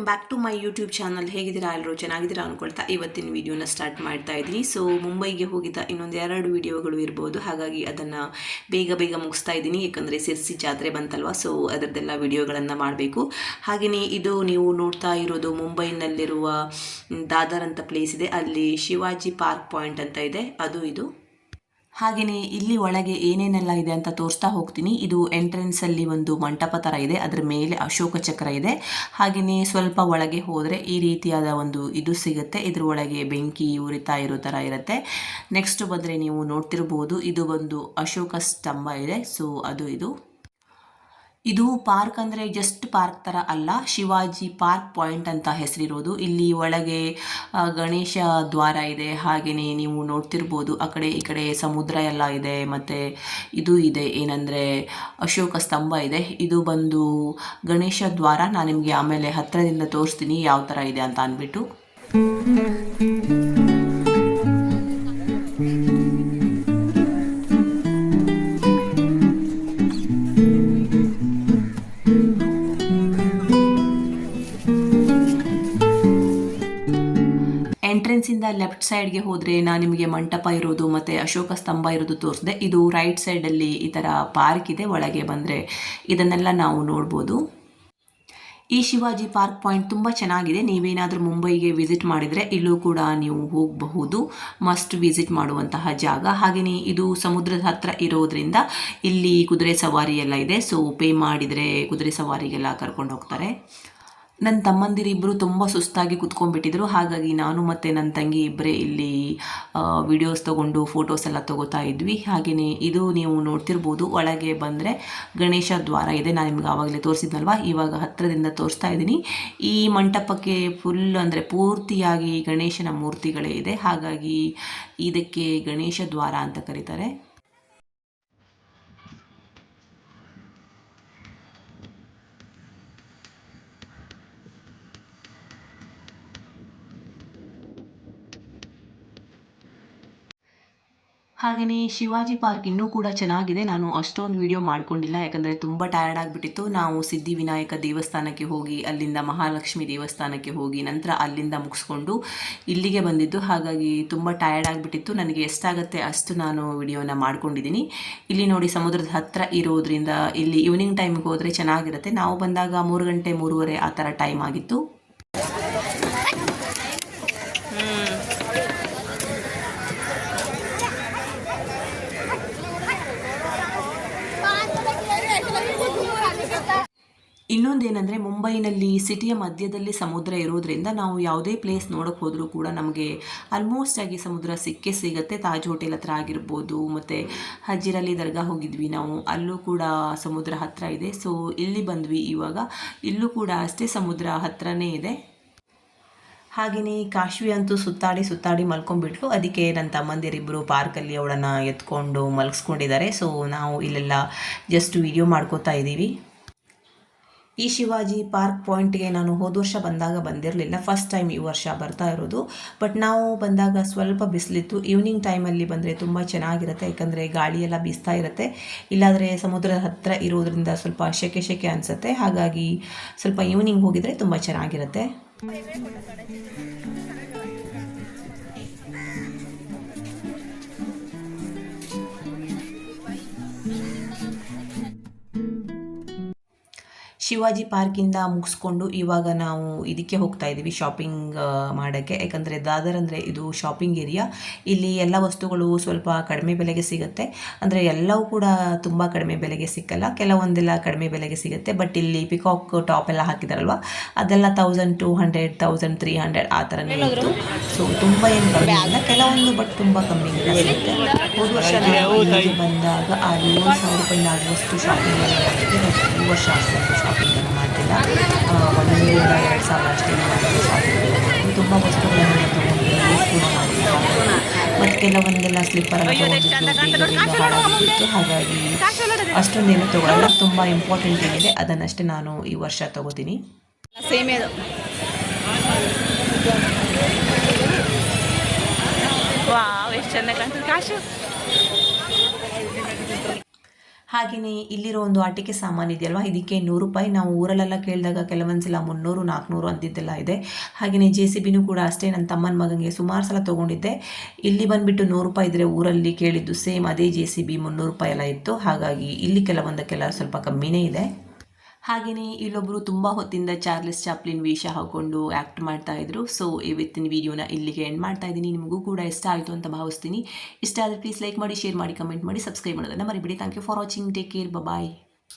Back to my YouTube channel. ಹೇಗಿದ್ದೀರಾ ಎಲ್ಲರೂ? ಚೆನ್ನಾಗಿದ್ದೀರಾ ಅಂದ್ಕೊಳ್ತಾ ಇವತ್ತಿನ ವಿಡಿಯೋನ ಸ್ಟಾರ್ಟ್ ಮಾಡ್ತಾ ಇದ್ದೀನಿ. ಸೊ ಮುಂಬೈಗೆ ಹೋಗಿದ್ದ ಇನ್ನೊಂದು 2 ವಿಡಿಯೋಗಳು ಇರ್ಬೋದು, ಹಾಗಾಗಿ ಅದನ್ನು ಬೇಗ ಮುಗಿಸ್ತಾ ಇದ್ದೀನಿ. ಯಾಕಂದರೆ ಸಿರ್ಸಿ ಜಾತ್ರೆ ಬಂತಲ್ವ, ಸೊ ಅದರದ್ದೆಲ್ಲ ವಿಡಿಯೋಗಳನ್ನು ಮಾಡಬೇಕು. ಹಾಗೆಯೇ ಇದು ನೀವು ನೋಡ್ತಾ ಇರೋದು ಮುಂಬೈನಲ್ಲಿರುವ ದಾದರ್ ಅಂತ ಪ್ಲೇಸ್ ಇದೆ, ಅಲ್ಲಿ ಶಿವಾಜಿ ಪಾರ್ಕ್ ಪಾಯಿಂಟ್ ಅಂತ ಇದೆ, ಅದು ಇದು. ಹಾಗೆಯೇ ಇಲ್ಲಿ ಒಳಗೆ ಏನೇನೆಲ್ಲ ಇದೆ ಅಂತ ತೋರಿಸ್ತಾ ಹೋಗ್ತೀನಿ. ಇದು ಎಂಟ್ರೆನ್ಸಲ್ಲಿ ಒಂದು ಮಂಟಪ ಥರ ಇದೆ, ಅದರ ಮೇಲೆ ಅಶೋಕ ಚಕ್ರ ಇದೆ. ಹಾಗೆಯೇ ಸ್ವಲ್ಪ ಒಳಗೆ ಹೋದರೆ ಈ ರೀತಿಯಾದ ಒಂದು ಇದು ಸಿಗುತ್ತೆ, ಇದ್ರ ಒಳಗೆ ಬೆಂಕಿ ಉರಿತಾ ಇರೋ ಥರ ಇರುತ್ತೆ. ನೆಕ್ಸ್ಟ್ ಬಂದರೆ ನೀವು ನೋಡ್ತಿರ್ಬೋದು, ಇದು ಒಂದು ಅಶೋಕ ಸ್ತಂಭ ಇದೆ, ಸೊ ಅದು ಇದು ಪಾರ್ಕ್ ಅಂದರೆ ಜಸ್ಟ್ ಪಾರ್ಕ್ ಥರ ಅಲ್ಲ, ಶಿವಾಜಿ ಪಾರ್ಕ್ ಪಾಯಿಂಟ್ ಅಂತ ಹೆಸರಿರೋದು. ಇಲ್ಲಿ ಒಳಗೆ ಗಣೇಶ ದ್ವಾರ ಇದೆ. ಹಾಗೆಯೇ ನೀವು ನೋಡ್ತಿರ್ಬೋದು ಆ ಕಡೆ ಈ ಕಡೆ ಸಮುದ್ರ ಎಲ್ಲ ಇದೆ, ಮತ್ತು ಇದು ಇದೆ ಏನಂದರೆ ಅಶೋಕ ಸ್ತಂಭ ಇದೆ. ಇದು ಬಂದು ಗಣೇಶ ದ್ವಾರ. ನಾನು ನಿಮಗೆ ಆಮೇಲೆ ಹತ್ತಿರದಿಂದ ತೋರಿಸ್ತೀನಿ ಯಾವ ಥರ ಇದೆ ಅಂತ ಅಂದ್ಬಿಟ್ಟು. ಎಂಟ್ರೆನ್ಸಿಂದ ಲೆಫ್ಟ್ ಸೈಡ್ಗೆ ಹೋದರೆ ನಾನು ನಿಮಗೆ ಮಂಟಪ ಇರೋದು ಮತ್ತು ಅಶೋಕ ಸ್ತಂಭ ಇರೋದು ತೋರಿಸಿದೆ. ಇದು ರೈಟ್ ಸೈಡಲ್ಲಿ ಈ ಥರ ಪಾರ್ಕ್ ಇದೆ. ಒಳಗೆ ಬಂದರೆ ಇದನ್ನೆಲ್ಲ ನಾವು ನೋಡ್ಬೋದು. ಈ ಶಿವಾಜಿ ಪಾರ್ಕ್ ಪಾಯಿಂಟ್ ತುಂಬ ಚೆನ್ನಾಗಿದೆ. ನೀವೇನಾದರೂ ಮುಂಬೈಗೆ ವಿಸಿಟ್ ಮಾಡಿದರೆ ಇಲ್ಲೂ ಕೂಡ ನೀವು ಹೋಗಬಹುದು. ಮಸ್ಟ್ ವಿಸಿಟ್ ಮಾಡುವಂತಹ ಜಾಗ. ಹಾಗೆಯೇ ಇದು ಸಮುದ್ರದ ಹತ್ತಿರ ಇರೋದ್ರಿಂದ ಇಲ್ಲಿ ಕುದುರೆ ಸವಾರಿ ಎಲ್ಲ ಇದೆ. ಸೊ ಪೇ ಮಾಡಿದರೆ ಕುದುರೆ ಸವಾರಿಗೆಲ್ಲ ಕರ್ಕೊಂಡು ಹೋಗ್ತಾರೆ. ನನ್ನ ತಮ್ಮಂದಿರಿಬ್ಬರು ತುಂಬ ಸುಸ್ತಾಗಿ ಕುತ್ಕೊಂಡ್ಬಿಟ್ಟಿದ್ರು, ಹಾಗಾಗಿ ನಾನು ಮತ್ತು ನನ್ನ ತಂಗಿ ಇಬ್ಬರೇ ಇಲ್ಲಿ ವಿಡಿಯೋಸ್ ತೊಗೊಂಡು ಫೋಟೋಸ್ ಎಲ್ಲ ತೊಗೋತಾ ಇದ್ವಿ. ಹಾಗೆಯೇ ಇದು ನೀವು ನೋಡ್ತಿರ್ಬೋದು, ಒಳಗೆ ಬಂದರೆ ಗಣೇಶ ದ್ವಾರ ಇದೆ. ನಾನು ನಿಮ್ಗೆ ಆವಾಗಲೇ ತೋರಿಸಿದ್ನಲ್ವ, ಇವಾಗ ಹತ್ತಿರದಿಂದ ತೋರಿಸ್ತಾ ಇದ್ದೀನಿ. ಈ ಮಂಟಪಕ್ಕೆ ಫುಲ್ ಅಂದರೆ ಪೂರ್ತಿಯಾಗಿ ಗಣೇಶನ ಮೂರ್ತಿಗಳೇ ಇದೆ, ಹಾಗಾಗಿ ಇದಕ್ಕೆ ಗಣೇಶ ದ್ವಾರ ಅಂತ ಕರೀತಾರೆ. ಹಾಗೆಯೇ ಶಿವಾಜಿ ಪಾರ್ಕ್ ಇನ್ನೂ ಕೂಡ ಚೆನ್ನಾಗಿದೆ. ನಾನು ಅಷ್ಟೊಂದು ವಿಡಿಯೋ ಮಾಡ್ಕೊಂಡಿಲ್ಲ, ಯಾಕಂದರೆ ತುಂಬ ಟಯರ್ಡ್ ಆಗಿಬಿಟ್ಟಿತ್ತು. ನಾವು ಸಿದ್ಧಿವಿನಾಯಕ ದೇವಸ್ಥಾನಕ್ಕೆ ಹೋಗಿ, ಅಲ್ಲಿಂದ ಮಹಾಲಕ್ಷ್ಮಿ ದೇವಸ್ಥಾನಕ್ಕೆ ಹೋಗಿ, ನಂತರ ಅಲ್ಲಿಂದ ಮುಗಿಸ್ಕೊಂಡು ಇಲ್ಲಿಗೆ ಬಂದಿದ್ದು. ಹಾಗಾಗಿ ತುಂಬ ಟಯರ್ಡ್ ಆಗಿಬಿಟ್ಟಿತ್ತು. ನನಗೆ ಎಷ್ಟಾಗುತ್ತೆ ಅಷ್ಟು ನಾನು ವಿಡಿಯೋನ ಮಾಡ್ಕೊಂಡಿದ್ದೀನಿ. ಇಲ್ಲಿ ನೋಡಿ, ಸಮುದ್ರದ ಹತ್ತಿರ ಇರೋದ್ರಿಂದ ಇಲ್ಲಿ ಈವ್ನಿಂಗ್ ಟೈಮ್ಗೆ ಹೋದರೆ ಚೆನ್ನಾಗಿರುತ್ತೆ. ನಾವು ಬಂದಾಗ 3 ಗಂಟೆ 3:30 ಆ ಥರ ಟೈಮ್ ಆಗಿತ್ತು. ಇನ್ನೊಂದೇನೆಂದರೆ, ಮುಂಬೈನಲ್ಲಿ ಸಿಟಿಯ ಮಧ್ಯದಲ್ಲಿ ಸಮುದ್ರ ಇರೋದ್ರಿಂದ ನಾವು ಯಾವುದೇ ಪ್ಲೇಸ್ ನೋಡೋಕ್ಕೆ ಹೋದರೂ ಕೂಡ ನಮಗೆ ಆಲ್ಮೋಸ್ಟ್ ಆಗಿ ಸಮುದ್ರ ಸಿಗುತ್ತೆ. ತಾಜ್ ಹೋಟೆಲ್ ಹತ್ರ ಆಗಿರ್ಬೋದು, ಮತ್ತು ಹಜಿರಲ್ಲಿ ದರ್ಗಾ ಹೋಗಿದ್ವಿ ನಾವು, ಅಲ್ಲೂ ಕೂಡ ಸಮುದ್ರ ಹತ್ತಿರ ಇದೆ. ಸೊ ಇಲ್ಲಿ ಬಂದ್ವಿ ಇವಾಗ, ಇಲ್ಲೂ ಕೂಡ ಅಷ್ಟೇ ಸಮುದ್ರ ಹತ್ತಿರನೇ ಇದೆ. ಹಾಗೆಯೇ ಕಾಶ್ವಿ ಅಂತೂ ಸುತ್ತಾಡಿ ಮಲ್ಕೊಂಡ್ಬಿಟ್ಲು. ಅದಕ್ಕೆ ನನ್ನ ತಮ್ಮಂದಿರಿಬ್ಬರು ಪಾರ್ಕಲ್ಲಿ ಅವಳನ್ನು ಎತ್ಕೊಂಡು ಮಲಗಿಸ್ಕೊಂಡಿದ್ದಾರೆ. ಸೊ ನಾವು ಇಲ್ಲೆಲ್ಲ ಜಸ್ಟ್ ವಿಡಿಯೋ ಮಾಡ್ಕೋತಾ ಇದ್ದೀವಿ. ಈ ಶಿವಾಜಿ ಪಾರ್ಕ್ ಪಾಯಿಂಟ್ಗೆ ನಾನು ಹೋದ ವರ್ಷ ಬಂದಾಗ ಬಂದಿರಲಿಲ್ಲ, ಫಸ್ಟ್ ಟೈಮ್ ಈ ವರ್ಷ ಬರ್ತಾ ಇರೋದು. ಬಟ್ ನಾವು ಬಂದಾಗ ಸ್ವಲ್ಪ ಬಿಸಿಲಿತ್ತು. ಈವ್ನಿಂಗ್ ಟೈಮಲ್ಲಿ ಬಂದರೆ ತುಂಬ ಚೆನ್ನಾಗಿರುತ್ತೆ, ಯಾಕಂದರೆ ಗಾಳಿಯೆಲ್ಲ ಬೀಸ್ತಾ ಇರುತ್ತೆ. ಇಲ್ಲಾದರೆ ಸಮುದ್ರದ ಹತ್ತಿರ ಇರೋದ್ರಿಂದ ಸ್ವಲ್ಪ ಶೆಕೆ ಅನಿಸುತ್ತೆ. ಹಾಗಾಗಿ ಸ್ವಲ್ಪ ಈವ್ನಿಂಗ್ ಹೋಗಿದರೆ ತುಂಬ ಚೆನ್ನಾಗಿರುತ್ತೆ. ಶಿವಾಜಿ ಪಾರ್ಕಿಂದ ಮುಗಿಸ್ಕೊಂಡು ಇವಾಗ ನಾವು ಇದಕ್ಕೆ ಹೋಗ್ತಾ ಇದ್ದೀವಿ, ಶಾಪಿಂಗ್ ಮಾಡೋಕ್ಕೆ. ಯಾಕಂದರೆ ದಾದರ್ ಅಂದರೆ ಇದು ಶಾಪಿಂಗ್ ಏರಿಯಾ. ಇಲ್ಲಿ ಎಲ್ಲ ವಸ್ತುಗಳು ಸ್ವಲ್ಪ ಕಡಿಮೆ ಬೆಲೆಗೆ ಸಿಗುತ್ತೆ. ಅಂದರೆ ಎಲ್ಲವೂ ಕೂಡ ತುಂಬ ಕಡಿಮೆ ಬೆಲೆಗೆ ಸಿಕ್ಕಲ್ಲ, ಕೆಲವೊಂದೆಲ್ಲ ಕಡಿಮೆ ಬೆಲೆಗೆ ಸಿಗುತ್ತೆ. ಬಟ್ ಇಲ್ಲಿ ಪಿಕಾಕ್ ಟಾಪ್ ಎಲ್ಲ ಹಾಕಿದಾರಲ್ವ, ಅದೆಲ್ಲ 1200 1300 ಆ ಥರನೇ ಇತ್ತು. ಸೊ ತುಂಬ ಏನು ಕಮ್ಮಿ ಇಲ್ಲ, ಕೆಲವೊಂದು ಬಟ್ ತುಂಬ ಕಮ್ಮಿ ಸಿಗುತ್ತೆ. ಹೋದ ವರ್ಷ ಬಂದಾಗ ಆ 7,000 ರೂಪಾಯಿ ಆಗುವಷ್ಟು ಶಾಪಿಂಗ್ ಎಲ್ಲ ಮಾಡಿದ್ವಿ. ಈ ವರ್ಷ ಅಷ್ಟೊಂದು ಶಾಪಿಂಗ್ ಮಾಡ್ತಿಲ್ಲ, 1,200,000 ಅಷ್ಟೇ ಶಾಪಿಂಗ್. ತುಂಬ ವಸ್ತುಗಳನ್ನು ತೊಗೊಂಡು ಯೂಸ್ ಕೂಡ ಮಾಡಿಲ್ಲ. ಮತ್ತು ಕೆಲವೊಂದೆಲ್ಲ ಸ್ಲಿಪ್ಪರ್ ಎಲ್ಲ ತೊಗೊಂಡಿದ್ದು, ಹಾಗಾಗಿ ಅಷ್ಟೊಂದೇನು ತೊಗೊಳ್ಳಲ್ಲ. ತುಂಬ ಇಂಪಾರ್ಟೆಂಟ್ ಏನಿದೆ ಅದನ್ನಷ್ಟೇ ನಾನು ಈ ವರ್ಷ ತೊಗೋತೀನಿ. ಎಷ್ಟು ಚೆಂದ ಕಾಣ್ತದೆ ಕಾಶು. ಹಾಗೆಯೇ ಇಲ್ಲಿರೋ ಒಂದು ಆಟಿಕೆ ಸಾಮಾನು ಇದೆಯಲ್ವಾ, ಇದಕ್ಕೆ 100 ರೂಪಾಯಿ. ನಾವು ಊರಲ್ಲೆಲ್ಲ ಕೇಳಿದಾಗ ಕೆಲವೊಂದ್ಸಲ 300, 400 ಅಂತಿದ್ದೆಲ್ಲ ಇದೆ. ಹಾಗೆಯೇ JCBನೂ ಕೂಡ ಅಷ್ಟೇ, ನನ್ನ ತಮ್ಮನ ಮಗನಿಗೆ ಸುಮಾರು ಸಲ ತೊಗೊಂಡಿದ್ದೆ. ಇಲ್ಲಿ ಬಂದುಬಿಟ್ಟು 100 ರೂಪಾಯಿ ಇದ್ದರೆ ಊರಲ್ಲಿ ಕೇಳಿದ್ದು ಸೇಮ್ ಅದೇ JCB 300 ರೂಪಾಯಿ ಎಲ್ಲ ಇತ್ತು. ಹಾಗಾಗಿ ಇಲ್ಲಿ ಕೆಲವೊಂದಕ್ಕೆಲ್ಲ ಸ್ವಲ್ಪ ಕಮ್ಮಿನೇ ಇದೆ. ಹಾಗೆಯೇ ಇಲ್ಲೊಬ್ಬರು ತುಂಬ ಹೊತ್ತಿಂದ ಚಾರ್ಲಿಸ್ ಚಾಪ್ಲಿನ್ ವೇಷ ಹಾಕ್ಕೊಂಡು ಆ್ಯಕ್ಟ್ ಮಾಡ್ತಾಯಿದ್ರು. ಸೊ ಇವತ್ತಿನ ವಿಡಿಯೋನ ಇಲ್ಲಿಗೆ ಎಂಡ್ ಮಾಡ್ತಾ ಇದ್ದೀನಿ. ನಿಮಗೂ ಕೂಡ ಇಷ್ಟ ಆಯಿತು ಅಂತ ಭಾವಿಸ್ತೀನಿ. ಇಷ್ಟ ಆದರೆ ಪ್ಲೀಸ್ ಲೈಕ್ ಮಾಡಿ, ಶೇರ್ ಮಾಡಿ, ಕಮೆಂಟ್ ಮಾಡಿ, ಸಬ್ಸ್ಕ್ರೈಬ್ ಮಾಡೋದನ್ನು ಮರಿಬೇಡಿ. Thank you for watching. Take care. Bye.